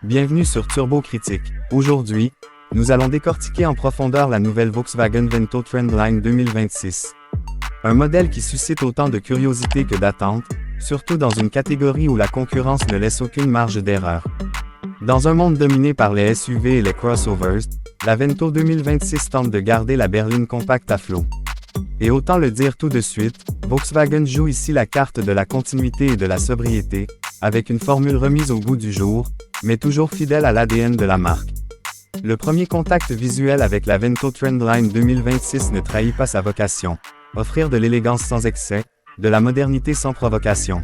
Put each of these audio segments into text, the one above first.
Bienvenue sur Turbo Critique. Aujourd'hui, nous allons décortiquer en profondeur la nouvelle Volkswagen Vento Trendline 2026. Un modèle qui suscite autant de curiosité que d'attente, surtout dans une catégorie où la concurrence ne laisse aucune marge d'erreur. Dans un monde dominé par les SUV et les crossovers, la Vento 2026 tente de garder la berline compacte à flot. Et autant le dire tout de suite, Volkswagen joue ici la carte de la continuité et de la sobriété, avec une formule remise au goût du jour, mais toujours fidèle à l'ADN de la marque. Le premier contact visuel avec la Vento Trendline 2026 ne trahit pas sa vocation: offrir de l'élégance sans excès, de la modernité sans provocation.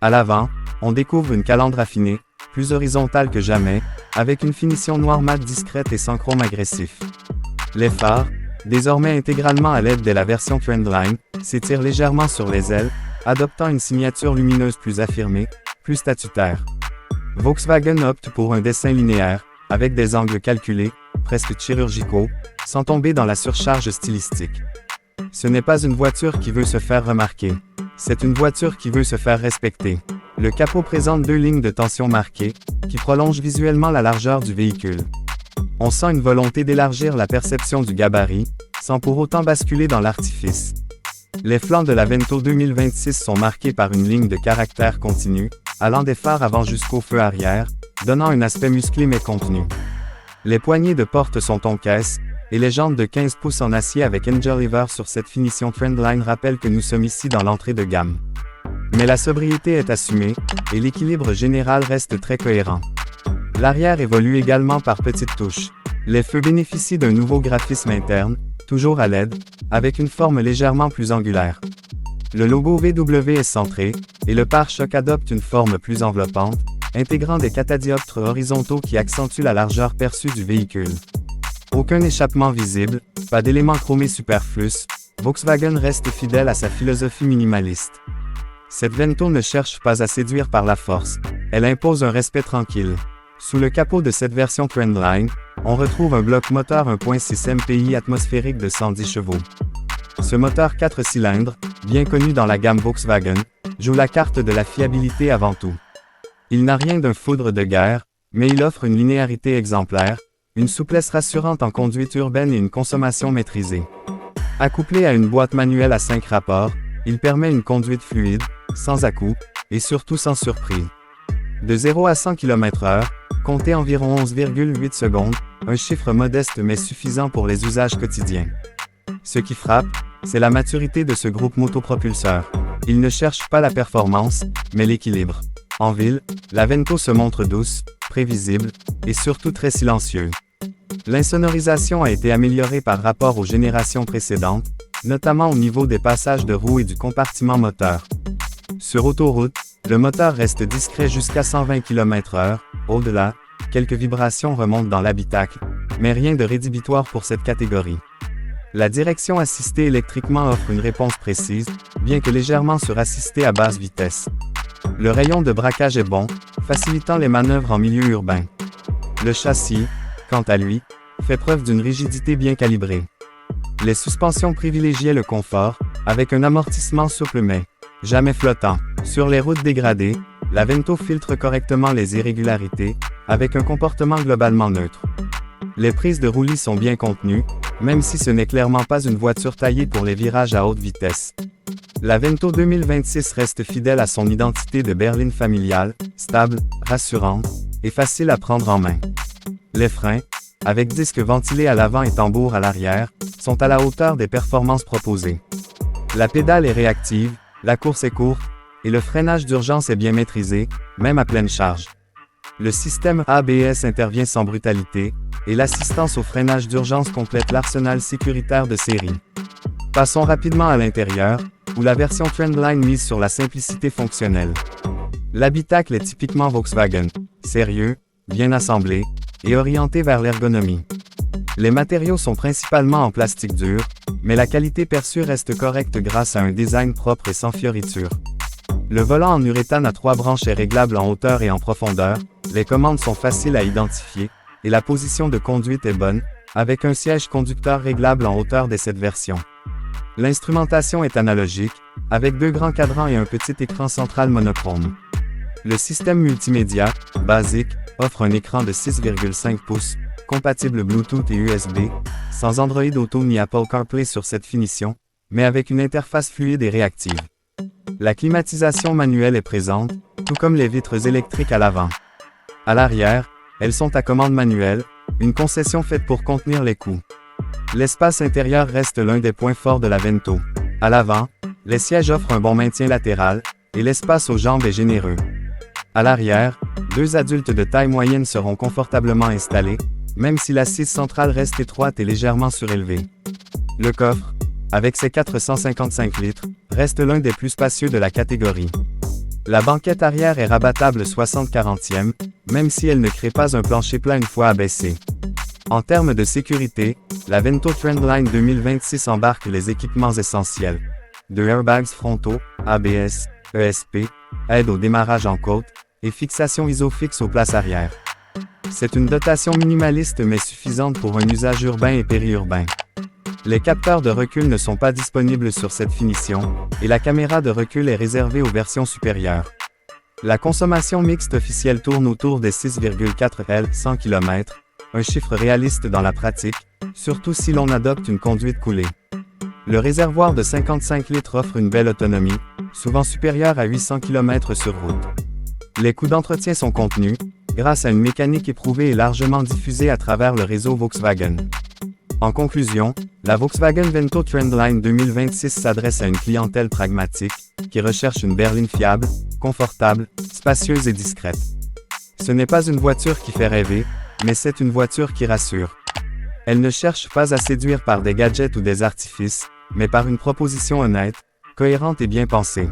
À l'avant, on découvre une calandre affinée, plus horizontale que jamais, avec une finition noire mat discrète et sans chrome agressif. Les phares, désormais intégralement à LED dès la version Trendline, s'étirent légèrement sur les ailes, adoptant une signature lumineuse plus affirmée, plus statutaire. Volkswagen opte pour un dessin linéaire, avec des angles calculés, presque chirurgicaux, sans tomber dans la surcharge stylistique. Ce n'est pas une voiture qui veut se faire remarquer. C'est une voiture qui veut se faire respecter. Le capot présente deux lignes de tension marquées, qui prolongent visuellement la largeur du véhicule. On sent une volonté d'élargir la perception du gabarit, sans pour autant basculer dans l'artifice. Les flancs de la Vento 2026 sont marqués par une ligne de caractère continue, allant des phares avant jusqu'au feu arrière, donnant un aspect musclé mais contenu. Les poignées de porte sont en caisse, et les jantes de 15 pouces en acier avec Engellever sur cette finition Trendline rappellent que nous sommes ici dans l'entrée de gamme. Mais la sobriété est assumée, et l'équilibre général reste très cohérent. L'arrière évolue également par petites touches. Les feux bénéficient d'un nouveau graphisme interne, toujours à LED, avec une forme légèrement plus angulaire. Le logo VW est centré, et le pare-choc adopte une forme plus enveloppante, intégrant des catadioptres horizontaux qui accentuent la largeur perçue du véhicule. Aucun échappement visible, pas d'éléments chromés superflus, Volkswagen reste fidèle à sa philosophie minimaliste. Cette Vento ne cherche pas à séduire par la force, elle impose un respect tranquille. Sous le capot de cette version Trendline, on retrouve un bloc moteur 1.6 MPI atmosphérique de 110 chevaux. Ce moteur 4 cylindres, bien connu dans la gamme Volkswagen, joue la carte de la fiabilité avant tout. Il n'a rien d'un foudre de guerre, mais il offre une linéarité exemplaire, une souplesse rassurante en conduite urbaine et une consommation maîtrisée. Accouplé à une boîte manuelle à 5 rapports, il permet une conduite fluide, sans à-coups, et surtout sans surprise. De 0 à 100 km/h, comptez environ 11,8 secondes, un chiffre modeste mais suffisant pour les usages quotidiens. Ce qui frappe, c'est la maturité de ce groupe motopropulseur. Il ne cherche pas la performance, mais l'équilibre. En ville, la Vento se montre douce, prévisible, et surtout très silencieuse. L'insonorisation a été améliorée par rapport aux générations précédentes, notamment au niveau des passages de roues et du compartiment moteur. Sur autoroute, le moteur reste discret jusqu'à 120 km/h, au-delà, quelques vibrations remontent dans l'habitacle, mais rien de rédhibitoire pour cette catégorie. La direction assistée électriquement offre une réponse précise, bien que légèrement surassistée à basse vitesse. Le rayon de braquage est bon, facilitant les manœuvres en milieu urbain. Le châssis, quant à lui, fait preuve d'une rigidité bien calibrée. Les suspensions privilégiaient le confort, avec un amortissement souple mais jamais flottant. Sur les routes dégradées, la Vento filtre correctement les irrégularités, avec un comportement globalement neutre. Les prises de roulis sont bien contenues, même si ce n'est clairement pas une voiture taillée pour les virages à haute vitesse. La Vento 2026 reste fidèle à son identité de berline familiale, stable, rassurante, et facile à prendre en main. Les freins, avec disques ventilés à l'avant et tambour à l'arrière, sont à la hauteur des performances proposées. La pédale est réactive, la course est courte, et le freinage d'urgence est bien maîtrisé, même à pleine charge. Le système ABS intervient sans brutalité, et l'assistance au freinage d'urgence complète l'arsenal sécuritaire de série. Passons rapidement à l'intérieur, où la version Trendline mise sur la simplicité fonctionnelle. L'habitacle est typiquement Volkswagen, sérieux, bien assemblé, et orienté vers l'ergonomie. Les matériaux sont principalement en plastique dur, mais la qualité perçue reste correcte grâce à un design propre et sans fioritures. Le volant en uréthane à 3 branches est réglable en hauteur et en profondeur, les commandes sont faciles à identifier, et la position de conduite est bonne, avec un siège conducteur réglable en hauteur dès cette version. L'instrumentation est analogique, avec 2 grands cadrans et un petit écran central monochrome. Le système multimédia, basique, offre un écran de 6,5 pouces, compatible Bluetooth et USB, sans Android Auto ni Apple CarPlay sur cette finition, mais avec une interface fluide et réactive. La climatisation manuelle est présente, tout comme les vitres électriques à l'avant. À l'arrière, elles sont à commande manuelle, une concession faite pour contenir les coûts. L'espace intérieur reste l'un des points forts de la Vento. À l'avant, les sièges offrent un bon maintien latéral, et l'espace aux jambes est généreux. À l'arrière, 2 adultes de taille moyenne seront confortablement installés, même si l'assise centrale reste étroite et légèrement surélevée. Le coffre, avec ses 455 litres, reste l'un des plus spacieux de la catégorie. La banquette arrière est rabattable 60/40e, même si elle ne crée pas un plancher plat une fois abaissé. En termes de sécurité, la Vento Trendline 2026 embarque les équipements essentiels. 2 airbags frontaux, ABS, ESP, aide au démarrage en côte, et fixation ISOFIX aux places arrière. C'est une dotation minimaliste mais suffisante pour un usage urbain et périurbain. Les capteurs de recul ne sont pas disponibles sur cette finition, et la caméra de recul est réservée aux versions supérieures. La consommation mixte officielle tourne autour des 6,4 L 100 km, un chiffre réaliste dans la pratique, surtout si l'on adopte une conduite coulée. Le réservoir de 55 litres offre une belle autonomie, souvent supérieure à 800 km sur route. Les coûts d'entretien sont contenus, grâce à une mécanique éprouvée et largement diffusée à travers le réseau Volkswagen. En conclusion, la Volkswagen Vento Trendline 2026 s'adresse à une clientèle pragmatique, qui recherche une berline fiable, confortable, spacieuse et discrète. Ce n'est pas une voiture qui fait rêver, mais c'est une voiture qui rassure. Elle ne cherche pas à séduire par des gadgets ou des artifices, mais par une proposition honnête, cohérente et bien pensée.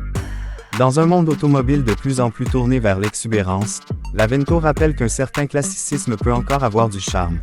Dans un monde automobile de plus en plus tourné vers l'exubérance, la Vento rappelle qu'un certain classicisme peut encore avoir du charme.